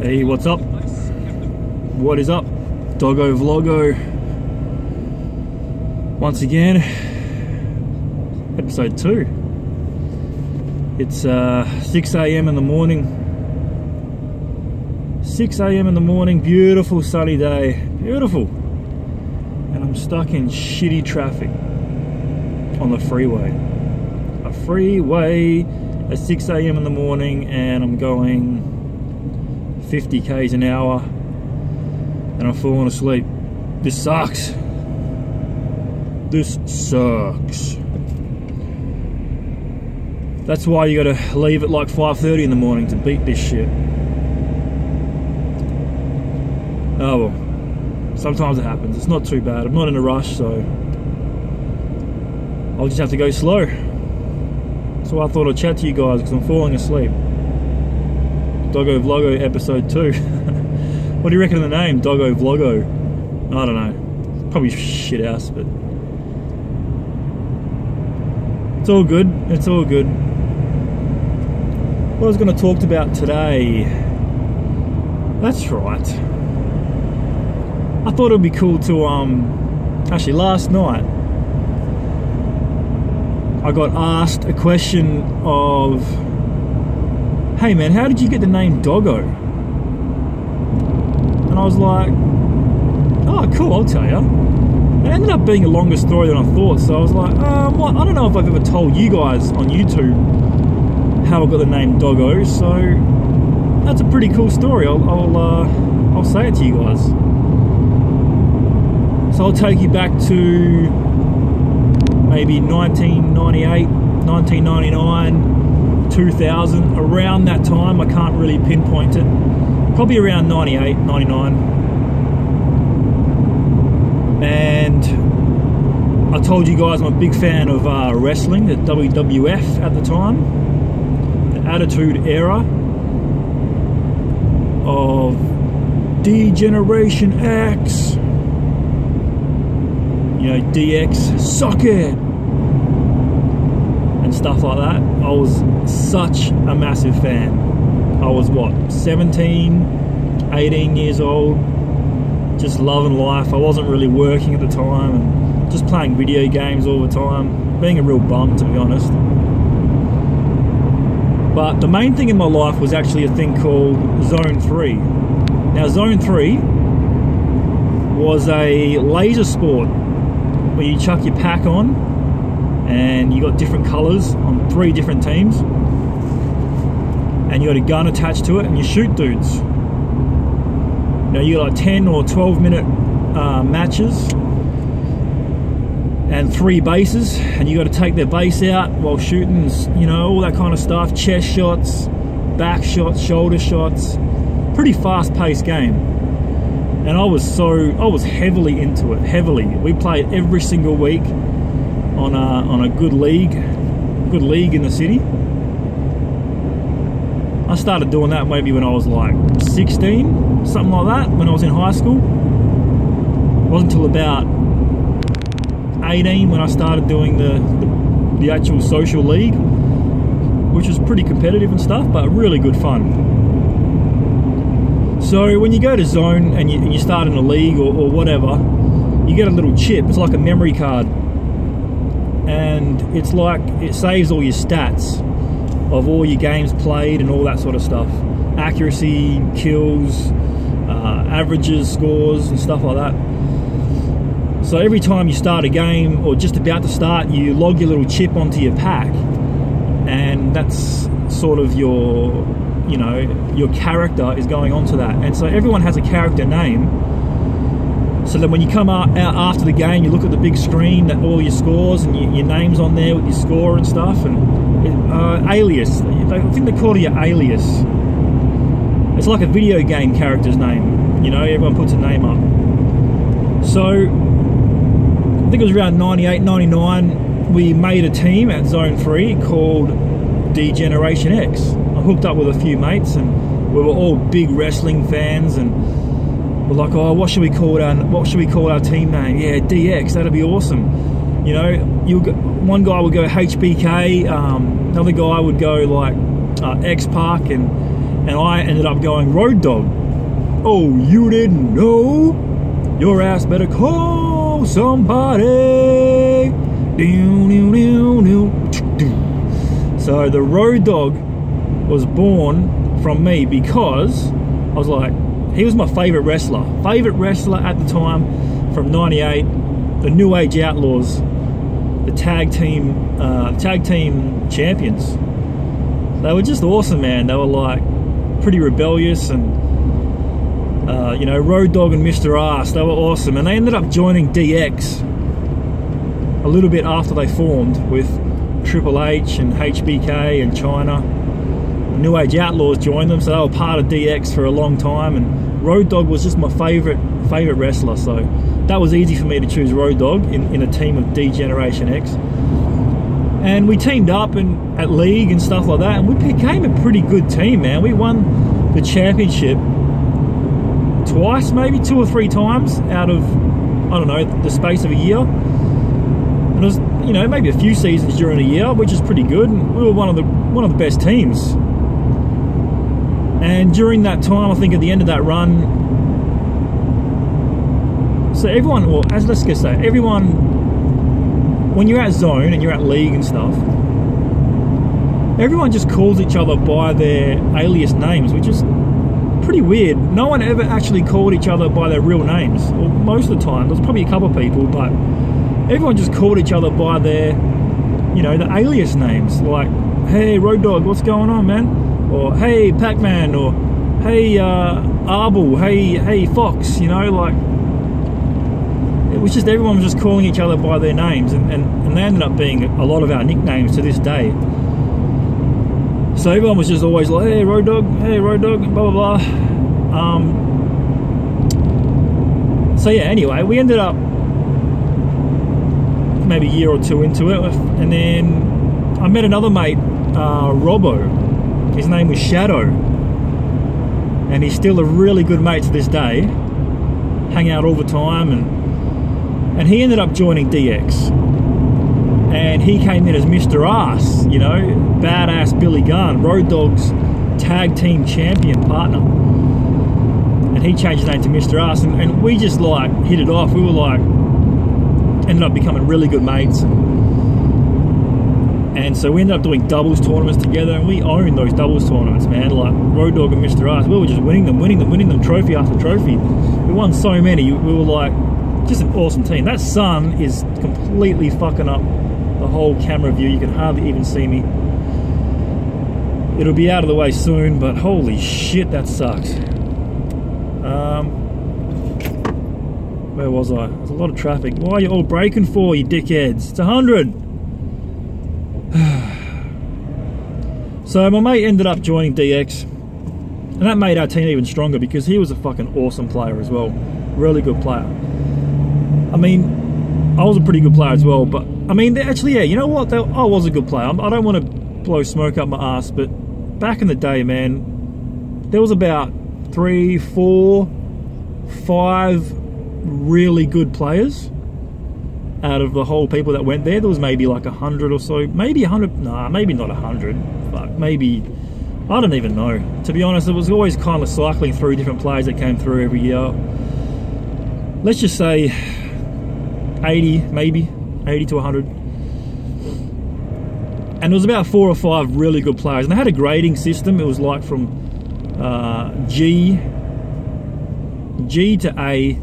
Hey, what's up? What is up? Doggo Vloggo. Once again, episode 2. It's 6 a.m. in the morning. 6 a.m. in the morning, beautiful sunny day. Beautiful. And I'm stuck in shitty traffic on the freeway. A freeway at 6 a.m. in the morning, and I'm going 50 k's an hour and I'm falling asleep. This sucks. This sucks. That's why you gotta leave at like 5:30 in the morning to beat this shit. Oh well, sometimes it happens. It's not too bad. I'm not in a rush, so I'll just have to go slow. So I thought I'd chat to you guys because I'm falling asleep. Doggo Vloggo Episode 2. What do you reckon of the name? Doggo Vloggo? I don't know. Probably shit ass, but it's all good. It's all good. What I was going to talk about today. That's right. I thought it would be cool to actually last night I got asked a question of, hey man, how did you get the name Doggo? And I was like, oh cool, I'll tell you. It ended up being a longer story than I thought, so I was like, well, I don't know if I've ever told you guys on YouTube how I got the name Doggo, so that's a pretty cool story. I'll say it to you guys. So I'll take you back to maybe 1998, 1999, 2000, around that time. I can't really pinpoint it. Probably around 98, 99. And I told you guys I'm a big fan of wrestling, the WWF at the time, the Attitude Era of D-Generation X, you know, DX, suck it, and stuff like that. I was such a massive fan. I was what, 17, 18 years old, just loving life. I wasn't really working at the time and just playing video games all the time, being a real bum, to be honest. But the main thing in my life was actually a thing called Zone 3. Now Zone 3 was a laser sport where you chuck your pack on and you got different colours on 3 different teams, and you got a gun attached to it and you shoot dudes. Now you got like 10 or 12 minute matches and 3 bases, and you got to take their base out while shooting, you know, all that kind of stuff, chest shots, back shots, shoulder shots. Pretty fast paced game. And I was heavily into it, heavily. We played every single week on a good league in the city. I started doing that maybe when I was like 16, something like that, when I was in high school. It wasn't until about 18 when I started doing the actual social league, which was pretty competitive and stuff, but really good fun. So when you go to Zone and you start in a league or whatever, you get a little chip. It's like a memory card, and it's like it saves all your stats of all your games played and all that sort of stuff, accuracy, kills, averages, scores and stuff like that. So every time you start a game or just about to start, you log your little chip onto your pack, and that's sort of your, you know, your character is going onto that. And so everyone has a character name, so that when you come out after the game, you look at the big screen, that all your scores and your name's on there with your score and stuff. And alias, I think they call it your alias. It's like a video game character's name, you know, everyone puts a name up. So I think it was around 98, 99, we made a team at Zone 3 called D-Generation X. I hooked up with a few mates, and we were all big wrestling fans, and we're like, oh, what should we call our team name? Yeah, DX, that'd be awesome. You know, one guy would go HBK, another guy would go like X Park, and and I ended up going Road Dog. Oh, you didn't know? Your ass better call somebody. So the Road Dog was born from me because I was like, he was my favorite wrestler at the time from '98, the New Age Outlaws, the tag team champions. They were just awesome, man. They were like pretty rebellious, and you know, Road Dogg and Mr. Ass, they were awesome, and they ended up joining DX a little bit after they formed with Triple H and HBK and China. New Age Outlaws joined them, so they were part of DX for a long time, and Road Dogg was just my favorite wrestler, so that was easy for me to choose Road Dogg in a team of D-Generation X. And we teamed up at League and stuff like that, and we became a pretty good team, man. We won the championship twice, maybe 2 or 3 times out of, I don't know, the space of a year. And it was, you know, maybe a few seasons during the year, which is pretty good, and we were one of the best teams. And during that time, I think at the end of that run, so everyone, well, let's just say, everyone, when you're at Zone and you're at League and stuff, everyone just calls each other by their alias names, which is pretty weird. No one ever actually called each other by their real names. Well, most of the time, there's probably a couple of people, but everyone just called each other by their, you know, the alias names, like, hey, Road Dogg, what's going on, man? Or hey, Pac-Man, or hey, Arbel, hey, Fox, you know, like, it was just, everyone was just calling each other by their names, and they ended up being a lot of our nicknames to this day. So everyone was just always like, hey, Road Dogg, blah, blah, blah. So yeah, anyway, we ended up maybe a year or 2 into it, and then I met another mate, Robbo. His name was Shadow, and he's still a really good mate to this day. Hang out all the time, and he ended up joining DX, and he came in as Mr. Ass, you know, badass Billy Gunn, Road Dogg's tag team champion partner, and he changed his name to Mr. Ass, and we just like hit it off. We were like, ended up becoming really good mates. And so we ended up doing doubles tournaments together, and we owned those doubles tournaments, man. Like Road Dogg and Mr. Ass, we were just winning them, trophy after trophy. We won so many. We were like, just an awesome team. That sun is completely fucking up the whole camera view. You can hardly even see me. It'll be out of the way soon, but holy shit, that sucks. Where was I? There's a lot of traffic. Why are you all braking for, you dickheads? It's 100. So my mate ended up joining DX, and that made our team even stronger because he was a fucking awesome player as well. Really good player. I mean, I was a pretty good player as well, but I mean, actually, yeah, you know what? I was a good player. I don't want to blow smoke up my ass, but back in the day, man, there was about 3, 4, 5 really good players out of the whole people that went there. There was maybe like 100 or so, maybe 100, nah, maybe not 100, but maybe, I don't even know. To be honest, it was always kind of cycling through different players that came through every year. Let's just say 80, maybe 80 to 100. And there was about 4 or 5 really good players, and they had a grading system. It was like from G to A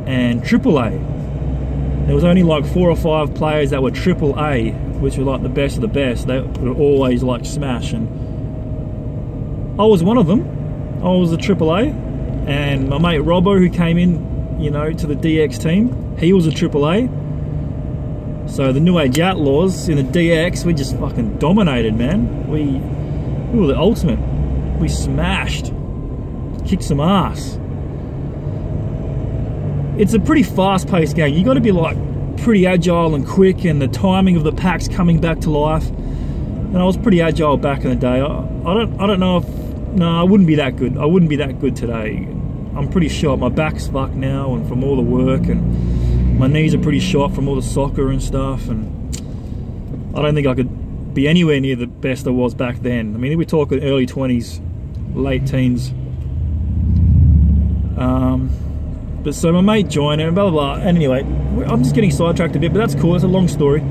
and Triple A. There was only like 4 or 5 players that were Triple A, which were like the best of the best. They would always like smash, and I was one of them. I was a Triple A, and my mate Robbo, who came in, you know, to the DX team, he was a Triple A. So the New Age Outlaws in the DX, we just fucking dominated, man. We were the ultimate. We smashed, kicked some ass. It's a pretty fast-paced game. You got to be like pretty agile and quick, and the timing of the packs coming back to life. And I was pretty agile back in the day. I don't know if, no, I wouldn't be that good. I wouldn't be that good today. I'm pretty shot. My back's fucked now, and from all the work, and my knees are pretty shot from all the soccer and stuff. And I don't think I could be anywhere near the best I was back then. I mean, we're talking early 20s, late teens. But so my mate joined and blah, blah, blah. And anyway, I'm just getting sidetracked a bit, but that's cool. It's a long story,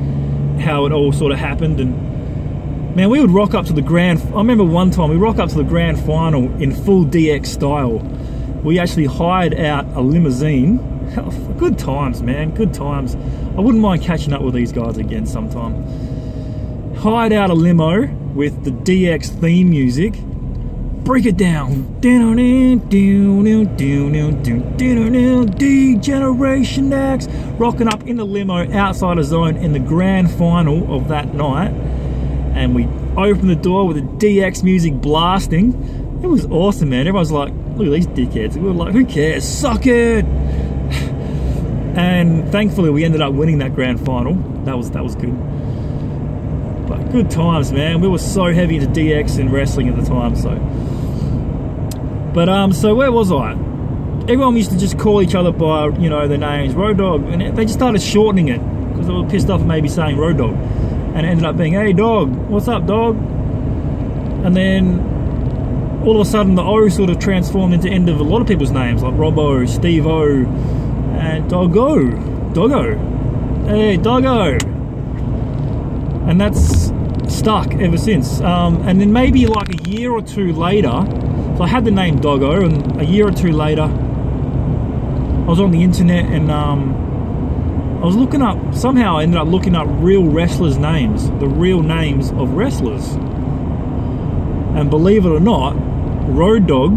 how it all sort of happened. And man, we would rock up to the grand... I remember one time we rock up to the grand final in full DX style. We actually hired out a limousine. Good times, man, good times. I wouldn't mind catching up with these guys again sometime. Hired out a limo with the DX theme music. Break it down. D-Generation X. Rocking up in the limo outside the zone in the grand final of that night. And we opened the door with the DX music blasting. It was awesome, man. Everyone's like, look at these dickheads. We were like, who cares? Suck it! And thankfully we ended up winning that grand final. That was good. But good times, man. We were so heavy into DX and wrestling at the time, so. But so where was I? Everyone used to just call each other by, you know, their names, Road Dog, and they just started shortening it because they were pissed off at maybe saying Road Dog, and it ended up being, hey dog, what's up dog? And then all of a sudden the O sort of transformed into end of a lot of people's names, like Robbo, Steve-O, and Doggo. Hey Doggo. And that's stuck ever since. And then maybe like a year or two later, so I had the name Doggo, and a year or two later I was on the internet and I was looking up, somehow I ended up looking up real wrestlers' names, the real names of wrestlers. And believe it or not, Road Dog,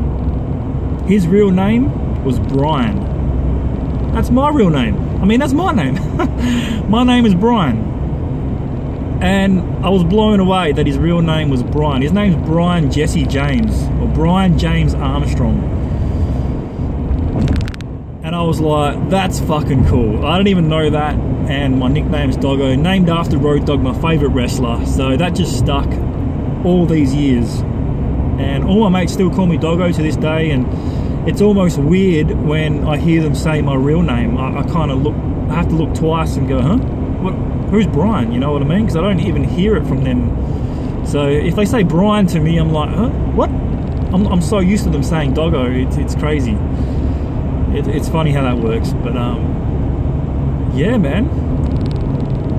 his real name was Brian. That's my real name. I mean, that's my name. My name is Brian. And I was blown away that his real name was Brian. His name's Brian Jesse James, or Brian James Armstrong. And I was like, that's fucking cool. I didn't even know that. And my nickname's Doggo, named after Road Dogg, my favourite wrestler. So that just stuck all these years. And all my mates still call me Doggo to this day. And it's almost weird when I hear them say my real name. I kind of look, I have to look twice and go, huh? What? Who's Brian? You know what I mean? Because I don't even hear it from them. So if they say Brian to me, I'm like, huh? What? I'm so used to them saying Doggo. It's crazy. It's funny how that works. But yeah, man.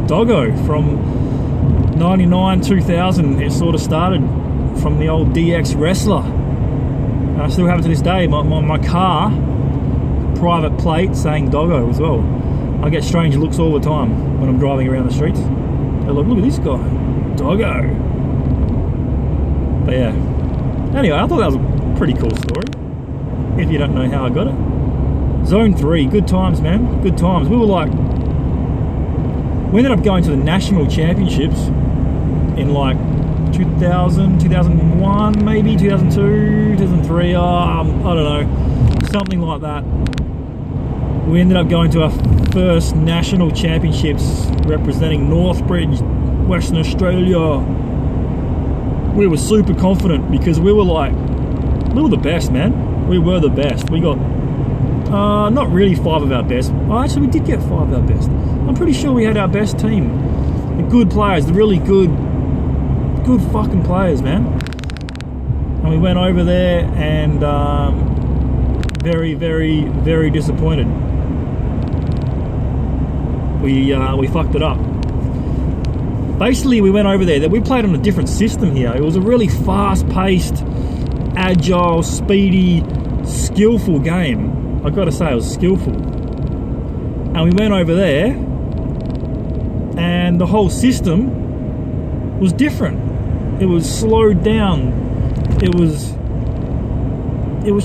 Doggo from 99, 2000. It sort of started from the old DX wrestler. And I still have it to this day. My car, private plate saying Doggo as well. I get strange looks all the time when I'm driving around the streets. They're like, look at this guy, Doggo. But yeah. Anyway, I thought that was a pretty cool story. If you don't know how I got it. Zone 3, good times, man. Good times. We were like, we ended up going to the national championships in like 2000, 2001, maybe 2002, 2003. I don't know, something like that. We ended up going to our first national championships representing Northbridge, Western Australia. We were super confident because we were like, we were the best, man. We were the best. We got, not really 5 of our best. Oh, actually, we did get 5 of our best. I'm pretty sure we had our best team. The good players, the really good fucking players, man. And we went over there and very, very, very disappointed. We fucked it up. Basically, we went over there. We played on a different system here. It was a really fast-paced, agile, speedy, skillful game. I've got to say, it was skillful. And we went over there, and the whole system was different. It was slowed down. It was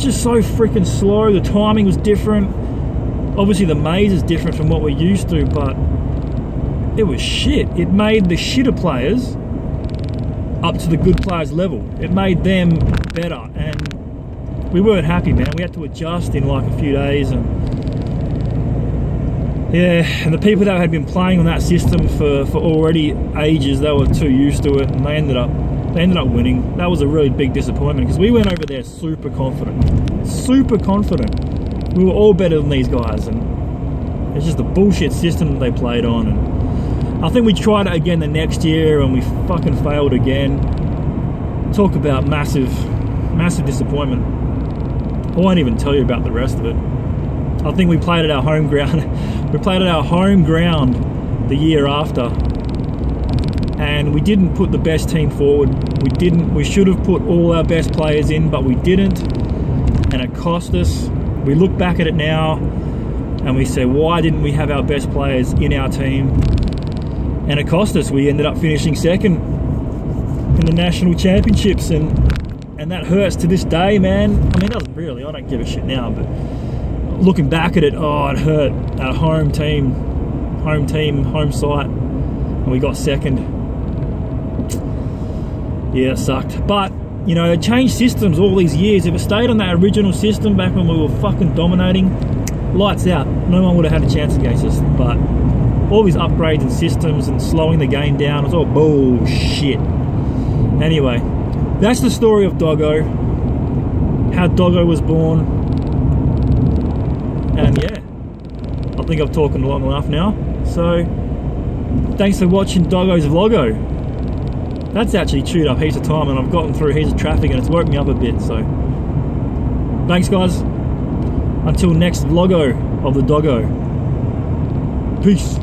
just so freaking slow. The timing was different. Obviously the maze is different from what we're used to, but it was shit. It made the shitter players up to the good players level. It made them better, and we weren't happy, man. We had to adjust in like a few days, and yeah, and the people that had been playing on that system for already ages, they were too used to it, and they ended up winning. That was a really big disappointment because we went over there super confident. We were all better than these guys, and it's just a bullshit system that they played on. And I think we tried it again the next year and we fucking failed again. Talk about massive disappointment. I won't even tell you about the rest of it. I think we played at our home ground. We played at our home ground the year after, and we didn't put the best team forward. We should have put all our best players in, but we didn't, and it cost us. We look back at it now and we say, why didn't we have our best players in our team? And it cost us. We ended up finishing second in the national championships, and that hurts to this day, man. I mean, it doesn't really, I don't give a shit now, but looking back at it, oh, it hurt. Our home team, home site, and we got second. Yeah, it sucked. But, you know, they changed systems all these years. If it stayed on that original system back when we were fucking dominating, lights out. No one would have had a chance against us. But all these upgrades and systems and slowing the game down, it's all bullshit. Anyway, that's the story of Doggo, how Doggo was born, and yeah, I think I've talked long enough now, so thanks for watching Doggos Vloggo. That's actually chewed up heaps of time and I've gotten through heaps of traffic and it's woke me up a bit, so thanks guys, until next Vloggo of the Doggo, peace.